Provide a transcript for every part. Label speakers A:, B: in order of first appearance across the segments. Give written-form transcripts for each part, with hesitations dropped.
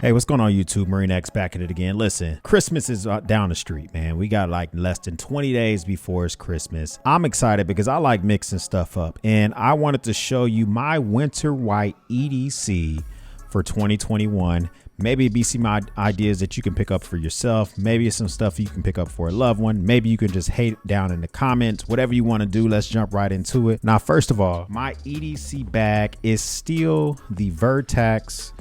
A: Hey, what's going on YouTube? Marine X back at it again. Listen, Christmas is down the street, man. We got like less than 20 days before it's Christmas. I'm excited because I like mixing stuff up, and I wanted to show you my winter white EDC for 2021. Maybe it'd be some ideas that you can pick up for yourself. Maybe it's some stuff you can pick up for a loved one. Maybe you can just hate it down in the comments. Whatever you want to do, let's jump right into it. Now, first of all, my EDC bag is still the Vertex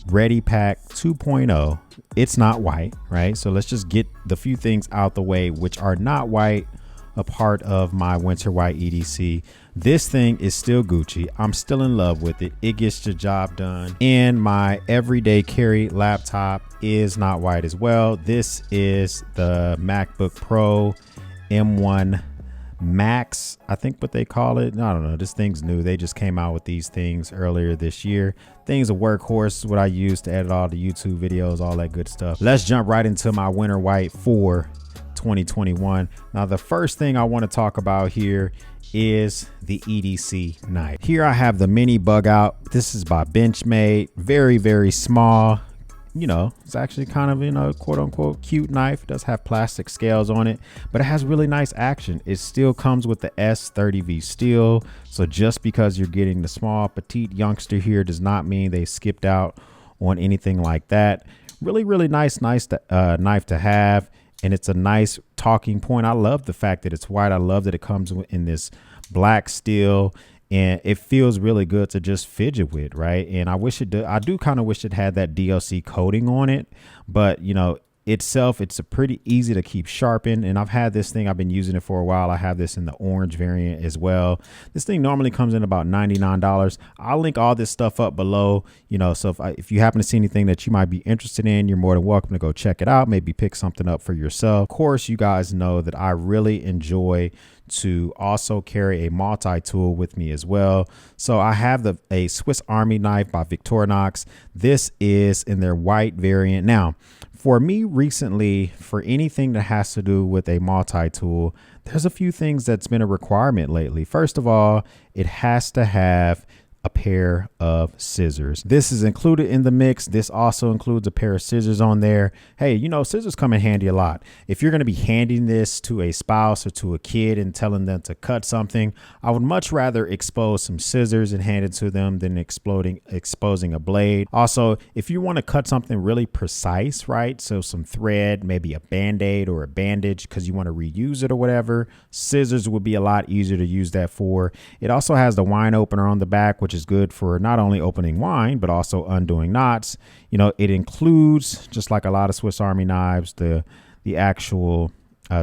A: Ready Pack 2.0. It's not white, right? So let's just get the few things out the way which are not white, a part of my winter white EDC. This thing is still Gucci. I'm still in love with it. It gets the job done. And my everyday carry laptop is not white as well. This is the MacBook Pro M1 Max, I think what they call it. I don't know. This thing's new. They just came out with these things earlier this year. Thing's a workhorse, what I use to edit all the YouTube videos, all that good stuff. Let's jump right into my winter white for 2021. Now, the first thing I want to talk about here is the EDC knife. Here I have the mini bug out. This is by Benchmade. Very, very small. You know, it's actually kind of, you know, quote unquote cute knife. It does have plastic scales on it, but it has really nice action. It still comes with the S30V steel. So just because you're getting the small petite youngster here does not mean they skipped out on anything like that. Really, really nice knife to have. And it's a nice talking point. I love the fact that it's white. I love that it comes in this black steel. And it feels really good to just fidget with, right? And I wish I do kind of wish it had that DLC coating on it, but you know, it's a pretty easy to keep sharpened. And I've had this thing, I've been using it for a while. I have this in the orange variant as well. This thing normally comes in about $99. I'll link all this stuff up below, you know, so if you happen to see anything that you might be interested in, you're more than welcome to go check it out. Maybe pick something up for yourself. Of course, you guys know that I really enjoy to also carry a multi-tool with me as well. So I have a Swiss Army knife by Victorinox. This is in their white variant. Now, for me recently, for anything that has to do with a multi-tool, there's a few things that's been a requirement lately. First of all, it has to have a pair of scissors. This is included in the mix. This also includes a pair of scissors on there. Hey, you know, scissors come in handy a lot. If you're going to be handing this to a spouse or to a kid and telling them to cut something, I would much rather expose some scissors and hand it to them than exposing a blade. Also, if you want to cut something really precise, right? So some thread, maybe a band-aid or a bandage because you want to reuse it or whatever, scissors would be a lot easier to use that for. It also has the wine opener on the back, which is good for not only opening wine, but also undoing knots. You know, it includes, just like a lot of Swiss Army knives, the actual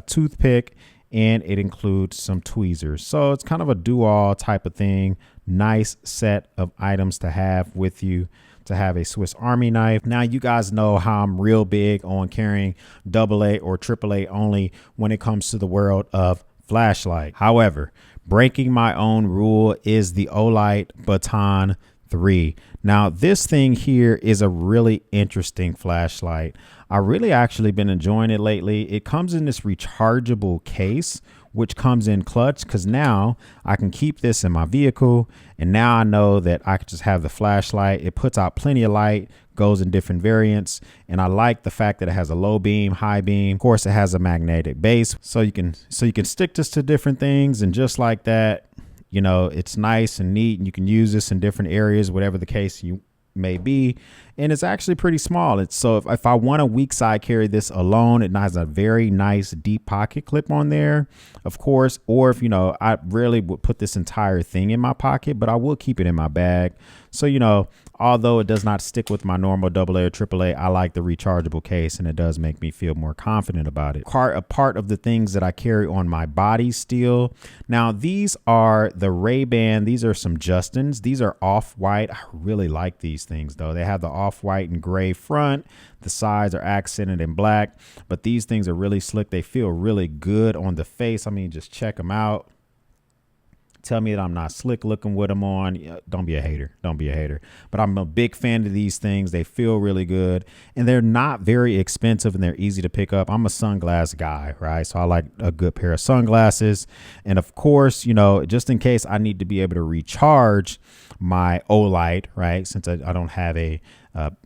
A: toothpick, and it includes some tweezers. So it's kind of a do-all type of thing. Nice set of items to have with you to have a Swiss Army knife. Now, you guys know how I'm real big on carrying AA or AAA only when it comes to the world of flashlight. However, breaking my own rule is the Olight Baton 3. Now, this thing here is a really interesting flashlight. I really actually been enjoying it lately. It comes in this rechargeable case, which comes in clutch, because now I can keep this in my vehicle. And now I know that I can just have the flashlight. It puts out plenty of light, goes in different variants. And I like the fact that it has a low beam, high beam. Of course, it has a magnetic base. So you can stick this to different things. And just like that, you know, it's nice and neat, and you can use this in different areas, whatever the case you may be. And it's actually pretty small. It's so if I want a weak side carry this alone, it has a very nice deep pocket clip on there, of course. Or if, you know, I rarely would put this entire thing in my pocket, but I will keep it in my bag. So, you know, although it does not stick with my normal AA or AAA, I like the rechargeable case, and it does make me feel more confident about it. A part of the things that I carry on my body still. Now, these are the Ray-Ban. These are some Justins. These are off-white. I really like these things, though. They have the off-white and gray front. The sides are accented in black, but these things are really slick. They feel really good on the face. I mean, just check them out. Tell me that I'm not slick looking with them on. Don't be a hater. Don't be a hater. But I'm a big fan of these things. They feel really good, and they're not very expensive, and they're easy to pick up. I'm a sunglass guy, right? So I like a good pair of sunglasses. And of course, you know, just in case I need to be able to recharge my Olight, right? Since I don't have a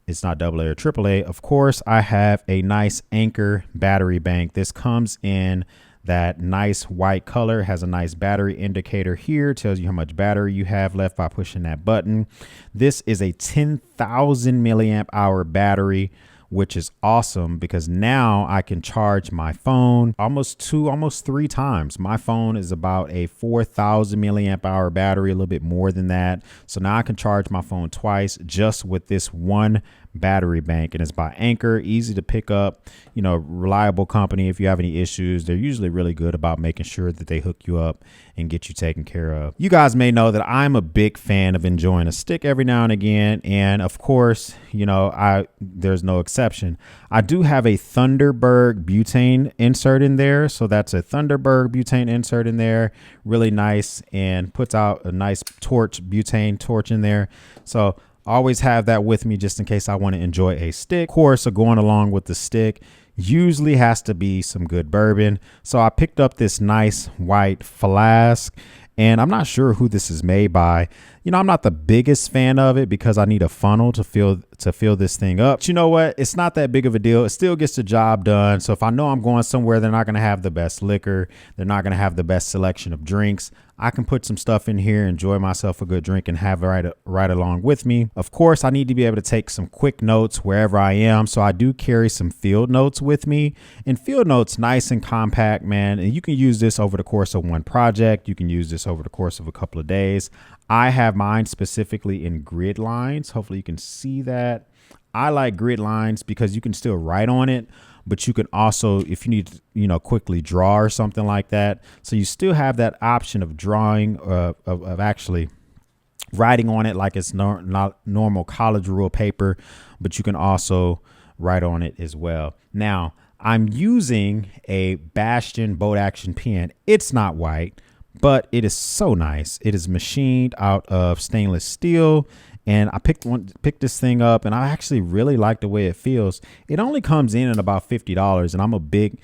A: It's not AA or AAA. Of course, I have a nice Anchor battery bank. This comes in that nice white color, has a nice battery indicator here, tells you how much battery you have left by pushing that button. This is a 10,000 milliamp hour battery, which is awesome because now I can charge my phone almost 3 times. My phone is about a 4,000 milliamp hour battery, a little bit more than that. So now I can charge my phone twice just with this one battery bank, and it's by Anchor, easy to pick up, you know, reliable company. If you have any issues, they're usually really good about making sure that they hook you up and get you taken care of. You guys may know that I'm a big fan of enjoying a stick every now and again, and of course, you know, there's no exception. I do have a Thunderbird butane insert in there, so that's a Thunderbird butane insert in there, really nice, and puts out a nice butane torch in there. So always have that with me just in case I want to enjoy a stick. Of course, going along with the stick usually has to be some good bourbon. So I picked up this nice white Flask, and I'm not sure who this is made by. You know, I'm not the biggest fan of it because I need a funnel to fill this thing up. But you know what? It's not that big of a deal. It still gets the job done. So if I know I'm going somewhere, they're not going to have the best liquor, they're not going to have the best selection of drinks, I can put some stuff in here, enjoy myself a good drink, and have it right along with me. Of course, I need to be able to take some quick notes wherever I am. So I do carry some field notes with me, and field notes nice and compact, man. And you can use this over the course of one project. You can use this over the course of a couple of days. I have mine specifically in grid lines. Hopefully you can see that. I like grid lines because you can still write on it, but you can also, if you need to, you know, quickly draw or something like that. So you still have that option of drawing, of actually writing on it like it's not normal college rule paper, but you can also write on it as well. Now, I'm using a Bastion boat action pen. It's not white, but it is so nice. It is machined out of stainless steel. And I picked this thing up, and I actually really like the way it feels. It only comes in at about $50, and I'm a big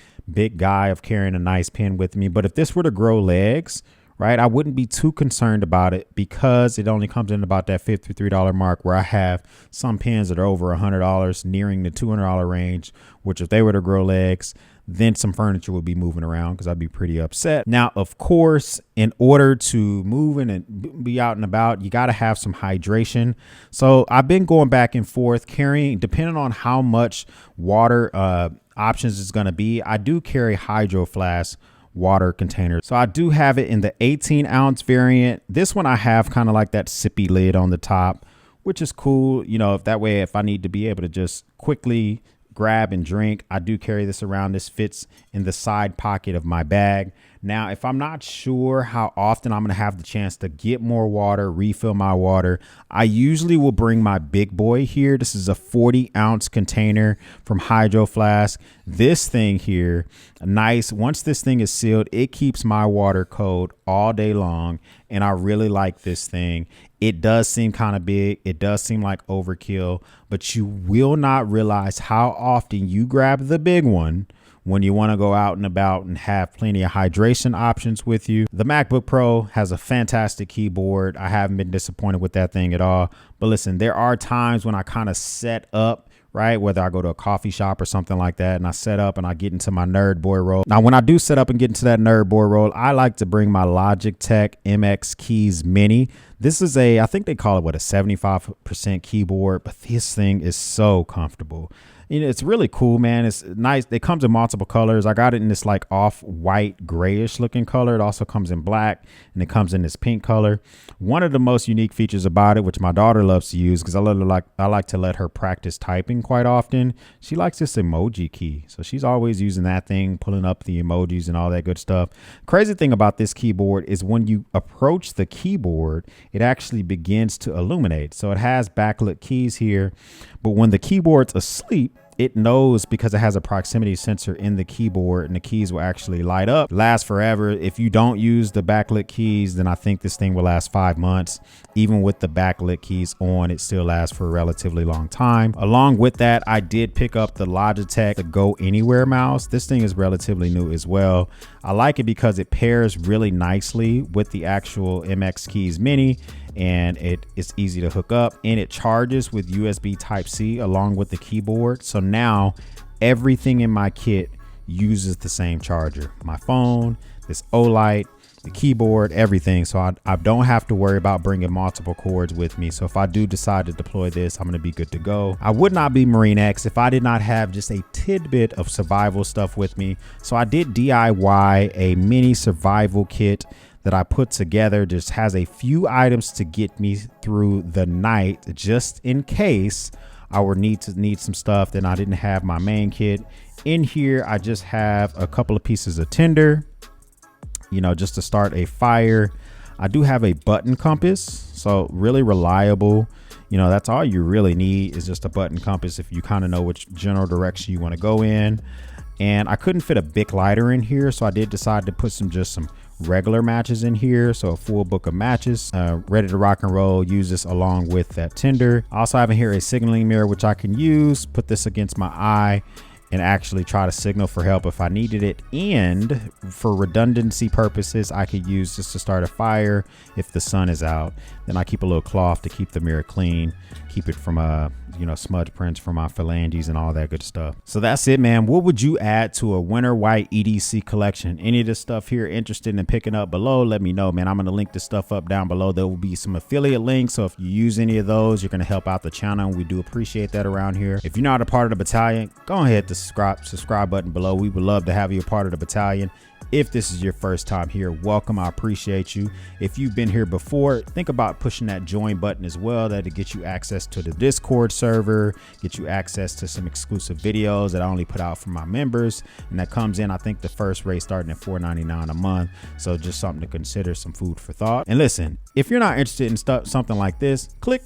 A: guy of carrying a nice pen with me. But if this were to grow legs, right, I wouldn't be too concerned about it because it only comes in about that $53 mark, where I have some pens that are over $100, nearing the $200 range, which if they were to grow legs, then some furniture would be moving around because I'd be pretty upset. Now, of course, in order to move in and be out and about, you got to have some hydration. So I've been going back and forth carrying, depending on how much water options it's going to be. I do carry Hydro Flask water containers. So I do have it in the 18-ounce variant. This one I have kind of like that sippy lid on the top, which is cool. You know, if that way, if I need to be able to just quickly grab and drink, I do carry this around. This fits in the side pocket of my bag. Now, if I'm not sure how often I'm going to have the chance to get more water, refill my water, I usually will bring my big boy here. This is a 40-ounce container from Hydro Flask. This thing here, nice. Once this thing is sealed, it keeps my water cold all day long, and I really like this thing. It does seem kind of big. It does seem like overkill, but you will not realize how often you grab the big one when you want to go out and about and have plenty of hydration options with you. The MacBook Pro has a fantastic keyboard. I haven't been disappointed with that thing at all. But listen, there are times when I kind of set up, right? Whether I go to a coffee shop or something like that, and I set up and I get into my nerd boy role. Now, when I do set up and get into that nerd boy role, I like to bring my Logitech MX Keys Mini. This is I think they call it, a 75% keyboard, but this thing is so comfortable. You know, it's really cool, man. It's nice. It comes in multiple colors. I got it in this like off-white grayish looking color. It also comes in black, and it comes in this pink color. One of the most unique features about it, which my daughter loves to use because I like to let her practice typing quite often. She likes this emoji key. So she's always using that thing, pulling up the emojis and all that good stuff. Crazy thing about this keyboard is when you approach the keyboard, it actually begins to illuminate. So it has backlit keys here, but when the keyboard's asleep, it knows because it has a proximity sensor in the keyboard, and the keys will actually light up, last forever. If you don't use the backlit keys, then I think this thing will last 5 months. Even with the backlit keys on, it still lasts for a relatively long time. Along with that, I did pick up the Logitech the Go Anywhere mouse. This thing is relatively new as well. I like it because it pairs really nicely with the actual MX Keys Mini, and it is easy to hook up, and it charges with USB Type-C along with the keyboard. So now everything in my kit uses the same charger. My phone, this Olight, the keyboard, everything. So I don't have to worry about bringing multiple cords with me. So if I do decide to deploy this, I'm going to be good to go. I would not be Marine X if I did not have just a tidbit of survival stuff with me. So I did DIY a mini survival kit that I put together. Just has a few items to get me through the night, just in case I would need some stuff that I didn't have my main kit. In here, I just have a couple of pieces of tinder, you know, just to start a fire. I do have a button compass, so really reliable. You know, that's all you really need is just a button compass if you kind of know which general direction you want to go in. And I couldn't fit a Bic lighter in here, so I did decide to put some regular matches in here. So a full book of matches, ready to rock and roll. Use this along with that tinder. I also have in here a signaling mirror, which I can use, put this against my eye and actually try to signal for help if I needed it. And for redundancy purposes, I could use this to start a fire if the sun is out. Then I keep a little cloth to keep the mirror clean, keep it from you know, smudge prints from my phalanges and all that good stuff. So that's it, man. What would you add to a winter white EDC collection? Any of this stuff here interested in picking up below, let me know, man. I'm gonna link this stuff up down below. There will be some affiliate links, so if you use any of those, you're gonna help out the channel, and we do appreciate that around here. If you're not a part of the battalion, go ahead, hit the subscribe button below. We would love to have you a part of the battalion. If this is your first time here, welcome. I appreciate you. If you've been here before, think about pushing that join button as well. That'll get you access to the Discord server, get you access to some exclusive videos that I only put out for my members. And that comes in, I think the first rate starting at $4.99 a month. So just something to consider, some food for thought. And listen, if you're not interested in something like this, click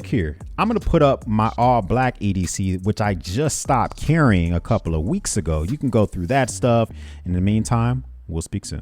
A: here. I'm going to put up my all black EDC, which I just stopped carrying a couple of weeks ago. You can go through that stuff. In the meantime, we'll speak soon.